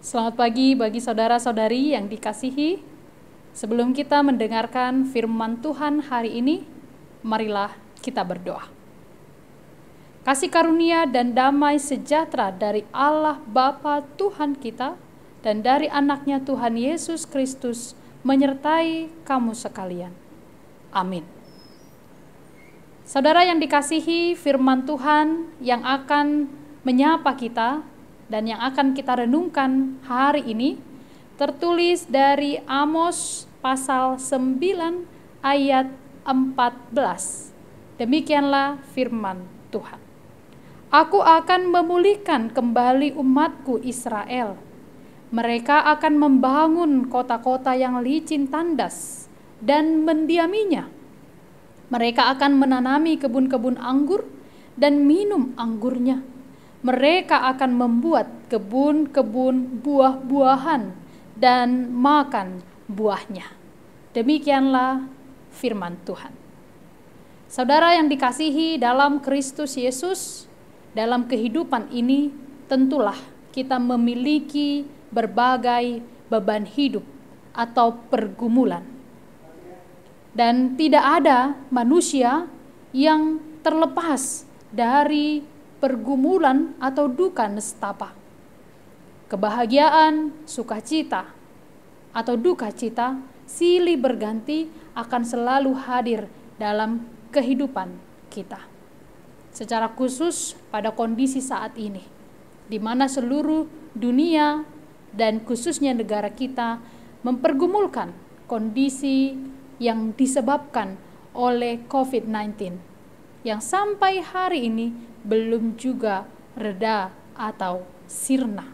Selamat pagi bagi saudara-saudari yang dikasihi. Sebelum kita mendengarkan firman Tuhan hari ini, marilah kita berdoa. Kasih karunia dan damai sejahtera dari Allah Bapa Tuhan kita dan dari anaknya Tuhan Yesus Kristus menyertai kamu sekalian. Amin. Saudara yang dikasihi, firman Tuhan yang akan menyapa kita dan yang akan kita renungkan hari ini tertulis dari Amos pasal 9 ayat 14. Demikianlah firman Tuhan. Aku akan memulihkan kembali umatku Israel. Mereka akan membangun kota-kota yang licin tandas dan mendiaminya. Mereka akan menanami kebun-kebun anggur dan minum anggurnya. Mereka akan membuat kebun-kebun buah-buahan dan makan buahnya. Demikianlah firman Tuhan. Saudara yang dikasihi dalam Kristus Yesus, dalam kehidupan ini tentulah kita memiliki berbagai beban hidup atau pergumulan. Dan tidak ada manusia yang terlepas dari pergumulan atau duka nestapa. Kebahagiaan, sukacita, atau duka cita silih berganti akan selalu hadir dalam kehidupan kita. Secara khusus pada kondisi saat ini, di mana seluruh dunia dan khususnya negara kita mempergumulkan kondisi yang disebabkan oleh COVID-19 yang sampai hari ini belum juga reda atau sirna.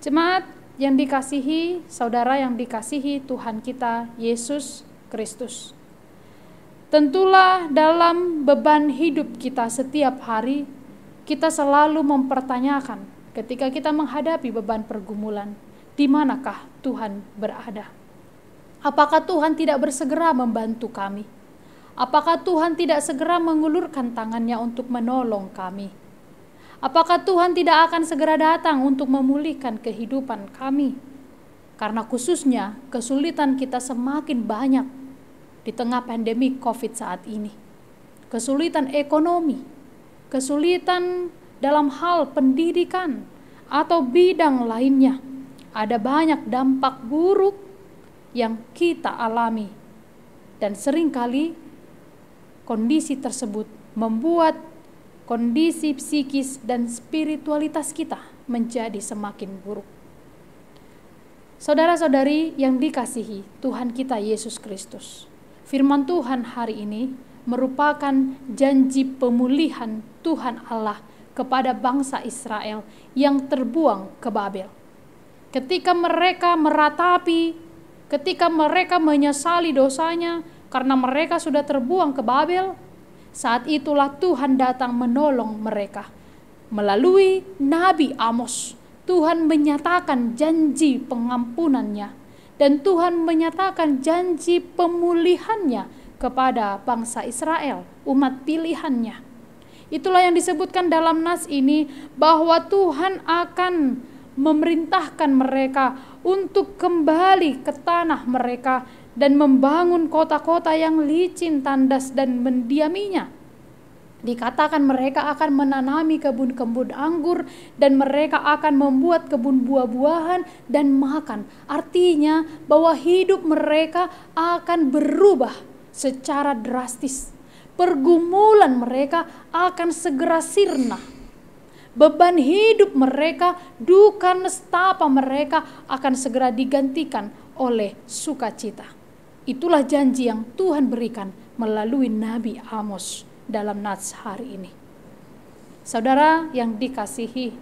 Jemaat yang dikasihi, saudara yang dikasihi Tuhan kita Yesus Kristus. Tentulah dalam beban hidup kita setiap hari, kita selalu mempertanyakan ketika kita menghadapi beban pergumulan, di manakah Tuhan berada? Apakah Tuhan tidak bersegera membantu kami? Apakah Tuhan tidak segera mengulurkan tangannya untuk menolong kami? Apakah Tuhan tidak akan segera datang untuk memulihkan kehidupan kami? Karena khususnya kesulitan kita semakin banyak di tengah pandemi COVID saat ini. Kesulitan ekonomi, kesulitan dalam hal pendidikan atau bidang lainnya. Ada banyak dampak buruk yang kita alami. Dan seringkali kondisi tersebut membuat kondisi psikis dan spiritualitas kita menjadi semakin buruk. Saudara-saudari yang dikasihi Tuhan kita Yesus Kristus, firman Tuhan hari ini merupakan janji pemulihan Tuhan Allah kepada bangsa Israel yang terbuang ke Babel. Ketika mereka meratapi, ketika mereka menyesali dosanya, karena mereka sudah terbuang ke Babel, saat itulah Tuhan datang menolong mereka. Melalui Nabi Amos, Tuhan menyatakan janji pengampunannya dan Tuhan menyatakan janji pemulihannya kepada bangsa Israel, umat pilihannya. Itulah yang disebutkan dalam nas ini, bahwa Tuhan akan memerintahkan mereka untuk kembali ke tanah mereka dan membangun kota-kota yang licin, tandas, dan mendiaminya. Dikatakan mereka akan menanami kebun-kebun anggur dan mereka akan membuat kebun buah-buahan dan makan. Artinya bahwa hidup mereka akan berubah secara drastis. Pergumulan mereka akan segera sirna. Beban hidup mereka, duka nestapa mereka akan segera digantikan oleh sukacita. Itulah janji yang Tuhan berikan melalui Nabi Amos dalam nats hari ini. Saudara yang dikasihi,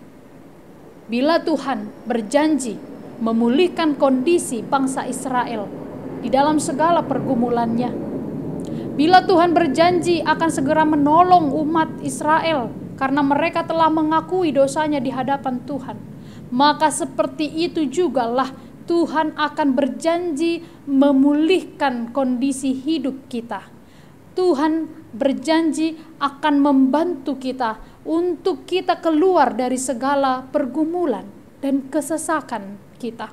bila Tuhan berjanji memulihkan kondisi bangsa Israel di dalam segala pergumulannya, bila Tuhan berjanji akan segera menolong umat Israel karena mereka telah mengakui dosanya di hadapan Tuhan, maka seperti itu jugalah Tuhan akan berjanji memulihkan kondisi hidup kita. Tuhan berjanji akan membantu kita untuk kita keluar dari segala pergumulan dan kesesakan kita.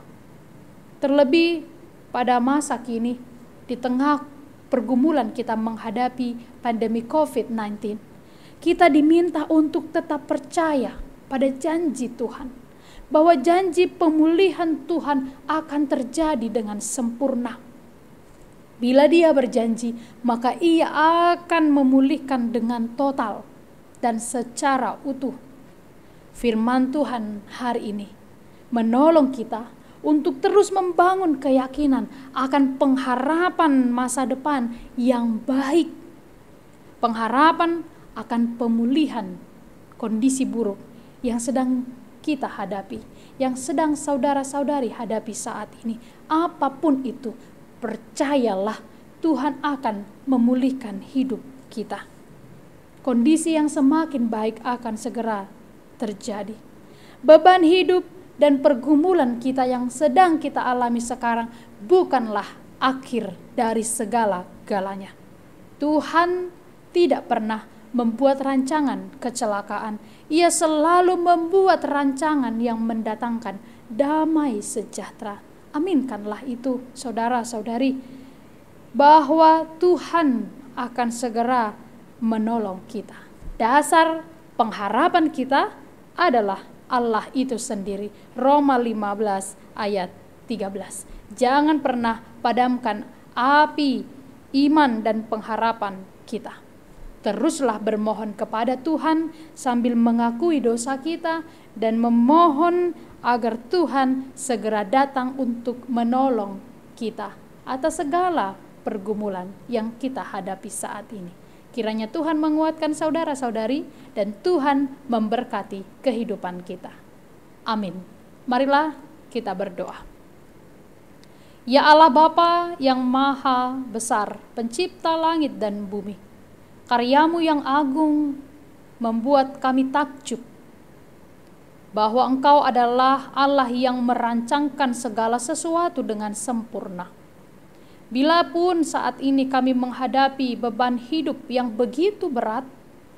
Terlebih pada masa kini, di tengah pergumulan kita menghadapi pandemi COVID-19, kita diminta untuk tetap percaya pada janji Tuhan, bahwa janji pemulihan Tuhan akan terjadi dengan sempurna. Bila Dia berjanji, maka Ia akan memulihkan dengan total dan secara utuh. Firman Tuhan hari ini menolong kita untuk terus membangun keyakinan akan pengharapan masa depan yang baik. Pengharapan akan pemulihan kondisi buruk yang sedang kita hadapi, yang sedang saudara-saudari hadapi saat ini. Apapun itu, percayalah Tuhan akan memulihkan hidup kita. Kondisi yang semakin baik akan segera terjadi. Beban hidup dan pergumulan kita yang sedang kita alami sekarang bukanlah akhir dari segala-galanya. Tuhan tidak pernah membuat rancangan kecelakaan. Ia selalu membuat rancangan yang mendatangkan damai sejahtera. Aminkanlah itu, saudara-saudari, bahwa Tuhan akan segera menolong kita. Dasar pengharapan kita adalah Allah itu sendiri. Roma 15 ayat 13. Jangan pernah padamkan api iman dan pengharapan kita. Teruslah bermohon kepada Tuhan sambil mengakui dosa kita dan memohon agar Tuhan segera datang untuk menolong kita atas segala pergumulan yang kita hadapi saat ini. Kiranya Tuhan menguatkan saudara-saudari dan Tuhan memberkati kehidupan kita. Amin. Marilah kita berdoa. Ya Allah Bapa yang maha besar, pencipta langit dan bumi, karya-Mu yang agung membuat kami takjub bahwa Engkau adalah Allah yang merancangkan segala sesuatu dengan sempurna. Bila pun saat ini kami menghadapi beban hidup yang begitu berat,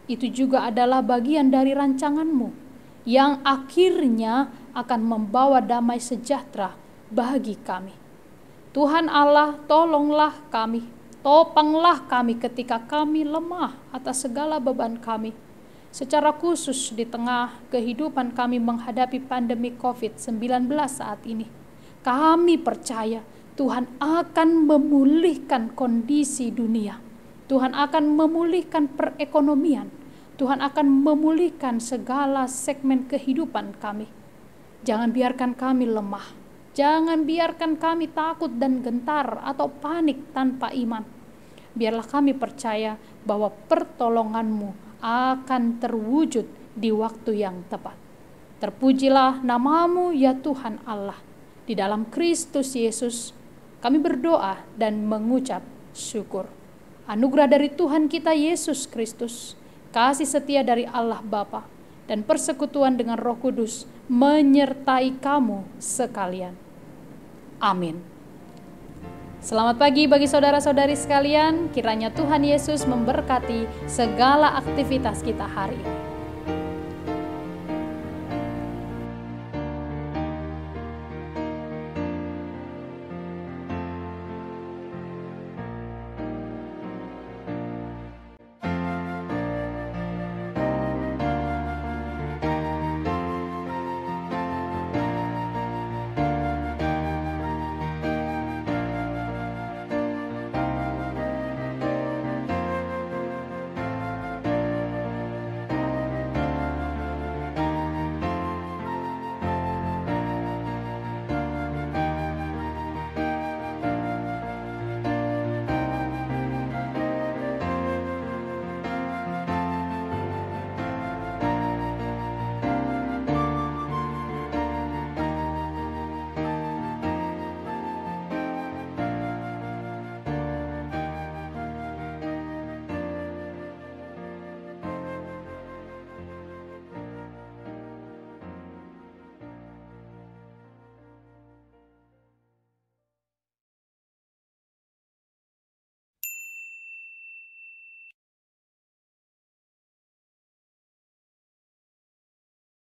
itu juga adalah bagian dari rancangan-Mu yang akhirnya akan membawa damai sejahtera bagi kami. Tuhan Allah, tolonglah kami, topanglah kami ketika kami lemah atas segala beban kami. Secara khusus di tengah kehidupan kami menghadapi pandemi COVID-19 saat ini, kami percaya Tuhan akan memulihkan kondisi dunia. Tuhan akan memulihkan perekonomian. Tuhan akan memulihkan segala segmen kehidupan kami. Jangan biarkan kami lemah. Jangan biarkan kami takut dan gentar atau panik tanpa iman. Biarlah kami percaya bahwa pertolongan-Mu akan terwujud di waktu yang tepat. Terpujilah nama-Mu ya Tuhan Allah. Di dalam Kristus Yesus kami berdoa dan mengucap syukur. Anugerah dari Tuhan kita Yesus Kristus, kasih setia dari Allah Bapa, dan persekutuan dengan Roh Kudus menyertai kamu sekalian. Amin. Selamat pagi bagi saudara-saudari sekalian. Kiranya Tuhan Yesus memberkati segala aktivitas kita hari ini.